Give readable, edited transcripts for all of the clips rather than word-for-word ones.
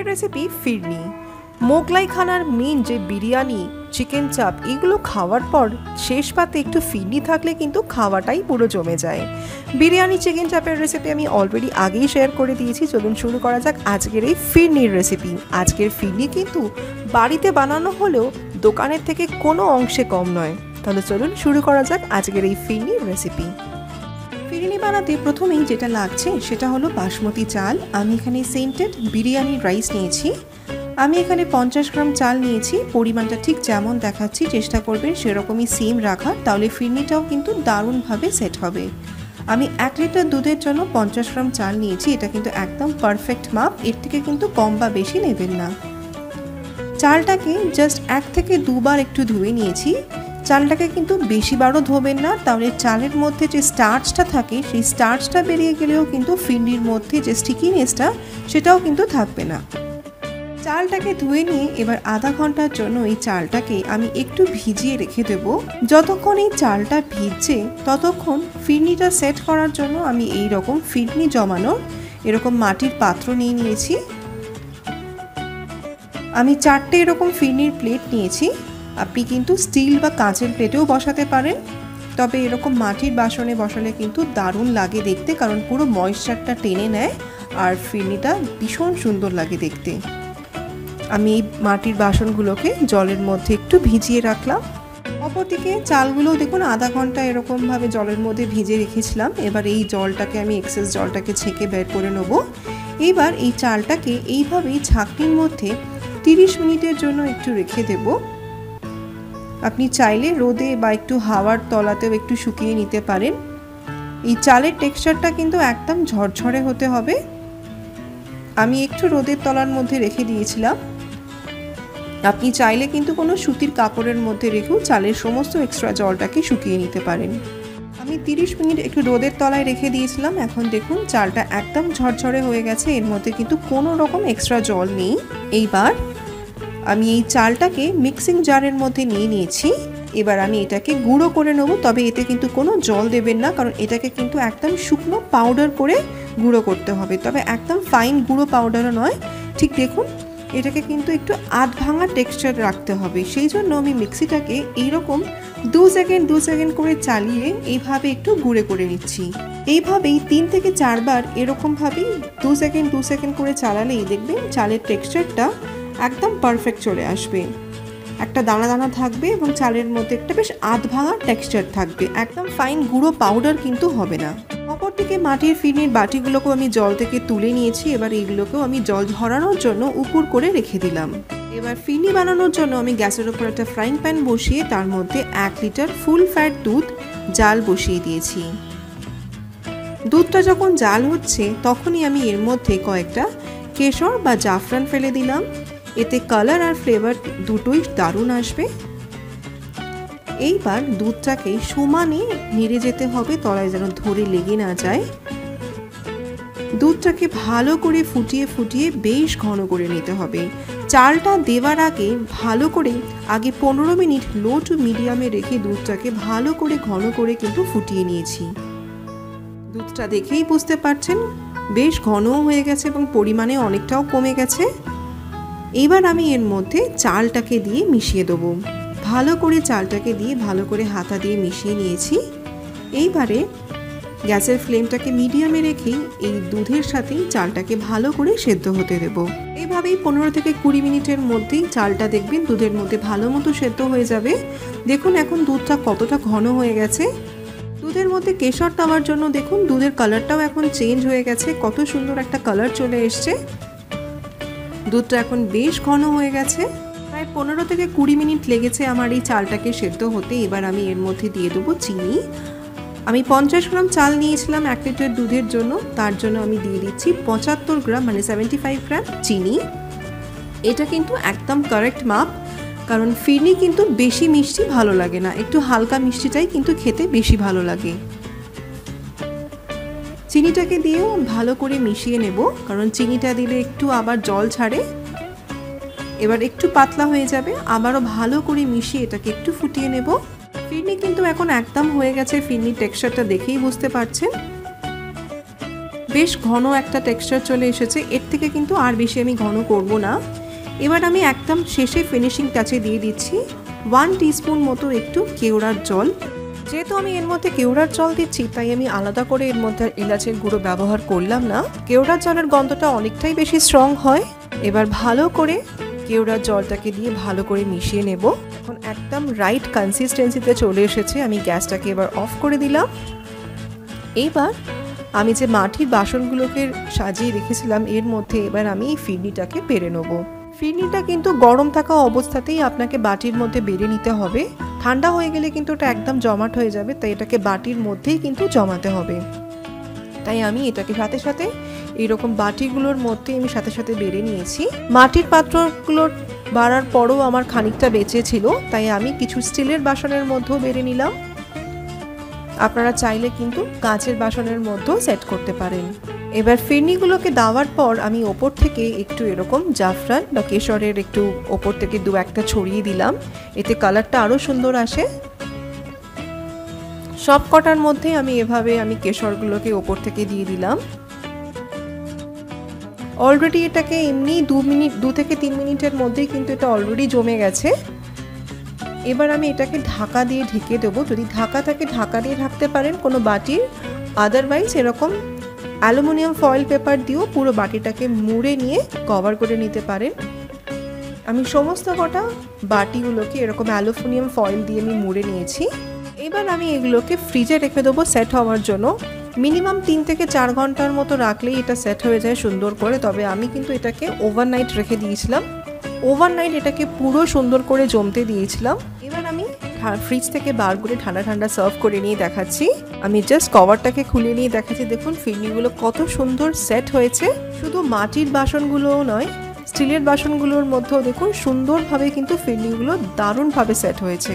আজকের রেসিপি ফিরনি। মোগলাই খানার মেন যে বিরিয়ানি, চিকেন চাপ এগুলো খাওয়ার পর শেষ পাতে একটু ফিরনি থাকলে কিন্তু খাওয়াটাই পুরো জমে যায়। বিরিয়ানি চিকেন চাপের রেসিপি আমি অলরেডি আগেই শেয়ার করে দিয়েছি। চলুন শুরু করা যাক আজকের এই ফিরনির রেসিপি। আজকের ফিরনি কিন্তু বাড়িতে বানানো হলেও দোকানের থেকে কোনো অংশে কম নয়। তাহলে চলুন শুরু করা যাক আজকের এই ফিরনির রেসিপি। ফিরনি বানাতে প্রথমেই যেটা লাগছে সেটা হলো বাসমতি চাল। আমি এখানে সেন্টেড বিরিয়ানি রাইস নিয়েছি। আমি এখানে 50 গ্রাম চাল নিয়েছি। পরিমাণটা ঠিক যেমন দেখাচ্ছি চেষ্টা করবেন সেরকমই সেম রাখার, তাহলে ফিরনিটাও কিন্তু দারুণভাবে সেট হবে। আমি 1 লিটার দুধের জন্য 50 গ্রাম চাল নিয়েছি। এটা কিন্তু একদম পারফেক্ট মাপ, এর থেকে কিন্তু কম বা বেশি নেবেন না। চালটাকে জাস্ট 1 থেকে 2 বার একটু ধুয়ে নিয়েছি। চালটাকে কিন্তু বেশিবারও ধোবেন না, তাহলে চালের মধ্যে যে স্টার্চটা থাকে সেই স্টার্চটা বেরিয়ে গেলেও কিন্তু ফিরনির মধ্যে যে স্টিকিনেসটা সেটাও কিন্তু থাকবে না। চালটাকে ধুয়ে নিয়ে এবার আধা ঘন্টার জন্য এই চালটাকে আমি একটু ভিজিয়ে রেখে দেব। যতক্ষণ এই চালটা ভিজছে ততক্ষণ ফিরনিটা সেট করার জন্য আমি এই রকম ফিরনি জমানোর এরকম মাটির পাত্র নিয়ে নিয়েছি। আমি 4টে এরকম ফিরনির প্লেট নিয়েছি। আপনি কিন্তু স্টিল বা কাঁচের প্লেটেও বসাতে পারেন, তবে এরকম মাটির বাসনে বসালে কিন্তু দারুণ লাগে দেখতে, কারণ পুরো ময়েশ্চারটা টেনে নেয় আর ফিরনিটা ভীষণ সুন্দর লাগে দেখতে। আমি এই মাটির বাসনগুলোকে জলের মধ্যে একটু ভিজিয়ে রাখলাম। অপরদিকে চালগুলোও দেখুন আধা ঘন্টা এরকমভাবে জলের মধ্যে ভিজে রেখেছিলাম। এবার এই জলটাকে আমি এক্সেস জলটাকে ছেঁকে বের করে নেব। এবার এই চালটাকে এইভাবেই ছাঁকনির মধ্যে 30 মিনিটের জন্য একটু রেখে দেব। আপনি চাইলে রোদে বা একটু হাওয়ার তলাতেও একটু শুকিয়ে নিতে পারেন। এই চালের টেক্সচারটা কিন্তু একদম ঝরঝরে হতে হবে। আমি একটু রোদের তলার মধ্যে রেখে দিয়েছিলাম। আপনি চাইলে কিন্তু কোনো সুতির কাপড়ের মধ্যে রেখেও চালের সমস্ত এক্সট্রা জলটাকে শুকিয়ে নিতে পারেন। আমি 30 মিনিট একটু রোদের তলায় রেখে দিয়েছিলাম। এখন দেখুন চালটা একদম ঝরঝরে হয়ে গেছে, এর মধ্যে কিন্তু কোনো রকম এক্সট্রা জল নেই। এইবার আমি এই চালটাকে মিক্সিং জারের মধ্যে নিয়ে নিয়েছি। এবার আমি এটাকে গুঁড়ো করে নেব, তবে এতে কিন্তু কোনো জল দেবেন না, কারণ এটাকে কিন্তু একদম শুকনো পাউডার করে গুঁড়ো করতে হবে, তবে একদম ফাইন গুঁড়ো পাউডারও নয়। ঠিক দেখুন এটাকে কিন্তু একটু আধ ভাঙা টেক্সচার রাখতে হবে। সেই জন্য আমি মিক্সিটাকে এইরকম 2 সেকেন্ড করে চালিয়ে এইভাবে একটু গুঁড়ো করে নিচ্ছি। এইভাবেই 3 থেকে 4 বার এরকমভাবেই 2 সেকেন্ড করে চালালেই দেখবেন চালের টেক্সচারটা একদম পারফেক্ট চলে আসবে। একটা দানা দানা থাকবে এবং চালের মধ্যে একটা বেশ আধ ভাঙা টেক্সচার থাকবে, একদম ফাইন গুঁড়ো পাউডার কিন্তু হবে না। অপরদিকে মাটির ফিরনির বাটিগুলোকেও আমি জল থেকে তুলে নিয়েছি। এবার এইগুলোকেও আমি জল ঝরানোর জন্য উপুর করে রেখে দিলাম। এবার ফিরনি বানানোর জন্য আমি গ্যাসের ওপর একটা ফ্রাইং প্যান বসিয়ে তার মধ্যে 1 লিটার ফুল ফ্যাট দুধ জাল বসিয়ে দিয়েছি। দুধটা যখন জাল হচ্ছে তখনই আমি এর মধ্যে কয়েকটা কেশর বা জাফরান ফেলে দিলাম। এতে কালার আর ফ্লেভার দুটোই দারুণ আসবে। এইবার দুধটাকে সমানে নেড়ে যেতে হবে, তলায় যেন ধরে লেগে না যায়। দুধটাকে ভালো করে ফুটিয়ে বেশ ঘন করে নিতে হবে। চালটা দেওয়ার আগে ভালো করে 15 মিনিট লো টু মিডিয়ামে রেখে দুধটাকে ভালো করে ঘন করে কিন্তু ফুটিয়ে নিয়েছি। দুধটা দেখেই বুঝতে পারছেন বেশ ঘনও হয়ে গেছে এবং পরিমাণে অনেকটাও কমে গেছে। এবার আমি এর মধ্যে চালটাকে দিয়ে মিশিয়ে দেবো। ভালো করে চালটাকে দিয়ে ভালো করে হাতা দিয়ে মিশিয়ে নিয়েছি। এইবারে গ্যাসের ফ্লেমটাকে মিডিয়ামে রেখেই এই দুধের সাথেই চালটাকে ভালো করে সেদ্ধ হতে দেব। এইভাবেই 15 থেকে 20 মিনিটের মধ্যেই চালটা দেখবেন দুধের মধ্যে ভালো মতো সেদ্ধ হয়ে যাবে। দেখুন এখন দুধটা কতটা ঘন হয়ে গেছে। দুধের মধ্যে কেশর দেওয়ার জন্য দেখুন দুধের কালারটাও এখন চেঞ্জ হয়ে গেছে, কত সুন্দর একটা কালার চলে এসছে। দুধটা এখন বেশ ঘন হয়ে গেছে। প্রায় 15 থেকে 20 মিনিট লেগেছে আমার এই চালটাকে সেদ্ধ হতে। এবার আমি এর মধ্যে দিয়ে দেবো চিনি। আমি 50 গ্রাম চাল নিয়েছিলাম 1 লিটার দুধের জন্য, তার জন্য আমি দিয়ে দিচ্ছি 75 গ্রাম মানে 75 গ্রাম চিনি। এটা কিন্তু একদম কারেক্ট মাপ, কারণ ফিরনি কিন্তু বেশি মিষ্টি ভালো লাগে না, একটু হালকা মিষ্টিটাই কিন্তু খেতে বেশি ভালো লাগে। চিনিটাকে দিয়েও ভালো করে মিশিয়ে নেব, কারণ চিনিটা দিলে একটু আবার জল ছাড়ে। এবার একটু পাতলা হয়ে যাবে, আবারও ভালো করে মিশিয়ে এটাকে একটু ফুটিয়ে নেব। ফিরনি কিন্তু এখন একদম হয়ে গেছে, ফিরনির টেক্সচারটা দেখেই বুঝতে পারছেন। বেশ ঘন একটা টেক্সচার চলে এসেছে, এর থেকে কিন্তু আর বেশি আমি ঘন করব না। এবার আমি একদম শেষে ফিনিশিং টাচে দিয়ে দিচ্ছি 1 টিস্পুন মতো একটু কেওড়ার জল। যেহেতু আমি এর মধ্যে কেওড়ার জল দিচ্ছি তাই আমি আলাদা করে এর মধ্যে এলাচের গুঁড়ো ব্যবহার করলাম না। কেওড়ার জলের গন্ধটা অনেকটাই বেশি স্ট্রং হয়। এবার ভালো করে কেওড়ার জলটাকে দিয়ে ভালো করে মিশিয়ে নেব। এখন একদম রাইট কনসিস্টেন্সিতে চলে এসেছে, আমি গ্যাসটাকে এবার অফ করে দিলাম। এইবার আমি যে মাটির বাসনগুলোকে সাজিয়ে রেখেছিলাম এর মধ্যে এবার আমি এই ফিরনিটাকে বেড়ে নেব। ফিরনিটা কিন্তু গরম থাকা অবস্থাতেই আপনাকে বাটির মধ্যে বেড়ে নিতে হবে, ঠান্ডা হয়ে গেলে কিন্তু ওটা একদম জমাট হয়ে যাবে, তাই এটাকে বাটির মধ্যেই কিন্তু জমাতে হবে। তাই আমি এটাকে সাথে সাথে এইরকম বাটিগুলোর মধ্যে আমি সাথে সাথে বেড়ে নিয়েছি। মাটির পাত্রগুলোর বাড়ার পরও আমার খানিকটা বেঁচে ছিল, তাই আমি কিছু স্টিলের বাসনের মধ্যেও বেড়ে নিলাম। আপনারা চাইলে কিন্তু কাঁচের বাসনের মধ্যেও সেট করতে পারেন। এবার ফিরনিগুলোকে দেওয়ার পর আমি ওপর থেকে একটু এরকম জাফরান বা কেশরের একটু ওপর থেকে 2-1টা ছড়িয়ে দিলাম, এতে কালারটা আরও সুন্দর আসে। সব কটার মধ্যে আমি এভাবে কেশরগুলোকে ওপর থেকে দিয়ে দিলাম। অলরেডি এটাকে এমনি 2 থেকে 3 মিনিটের মধ্যেই কিন্তু এটা অলরেডি জমে গেছে। এবার আমি এটাকে ঢাকা দিয়ে ঢেকে দেবো। যদি ঢাকা থাকে ঢাকা দিয়ে ঢাকতে পারেন কোনো বাটির, আদারওয়াইজ এরকম অ্যালুমিনিয়াম ফয়েল পেপার দিয়েও পুরো বাটিটাকে মুড়ে নিয়ে কভার করে নিতে পারেন। আমি সমস্ত কটা বাটিগুলোকে এরকম অ্যালুমিনিয়াম ফয়েল দিয়ে আমি মুড়ে নিয়েছি। এবার আমি এগুলোকে ফ্রিজে রেখে দেবো সেট হওয়ার জন্য। মিনিমাম 3 থেকে 4 ঘন্টার মতো রাখলেই এটা সেট হয়ে যায় সুন্দর করে। তবে আমি কিন্তু এটাকে ওভারনাইট রেখে দিয়েছিলাম, ওভারনাইট এটাকে পুরো সুন্দর করে জমতে দিয়েছিলাম। এবার আমি ফ্রিজ থেকে বার করে ঠান্ডা ঠান্ডা সার্ভ করে নিয়ে দেখাচ্ছি। আমি জাস্ট কভারটাকে খুলে নিয়ে দেখাচ্ছি, দেখুন ফিরনিগুলো কত সুন্দর সেট হয়েছে। শুধু মাটির বাসনগুলোও নয়, স্টিলের বাসনগুলোর মধ্যেও দেখুন সুন্দরভাবে কিন্তু ফিরনিগুলো দারুণভাবে সেট হয়েছে।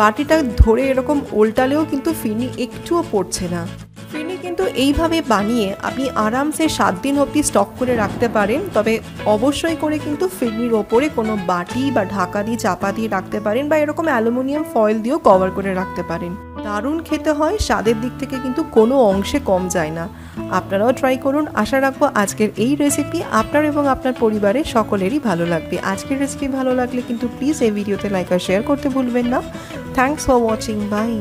বাটিটা ধরে এরকম উল্টালেও কিন্তু ফিরনি একটুও পড়ছে না। ফিরনি কিন্তু এইভাবে বানিয়ে আপনি আরামসে 7 দিন অবধি স্টক করে রাখতে পারেন। তবে অবশ্যই করে কিন্তু ফিরনির ওপরে কোনো বাটি বা ঢাকা দিয়ে চাপা দিয়ে রাখতে পারেন, বা এরকম অ্যালুমিনিয়াম ফয়েল দিয়েও কভার করে রাখতে পারেন। দারুণ খেতে হয়, স্বাদের দিক থেকে কিন্তু কোনো অংশে কম যায় না। আপনারাও ট্রাই করুন। আশা রাখবো আজকের এই রেসিপি আপনার এবং আপনার পরিবারের সকলেরই ভালো লাগবে। আজকের রেসিপি ভালো লাগলে কিন্তু প্লিজ এই ভিডিওতে লাইক আর শেয়ার করতে ভুলবেন না। Thanks for watching, by.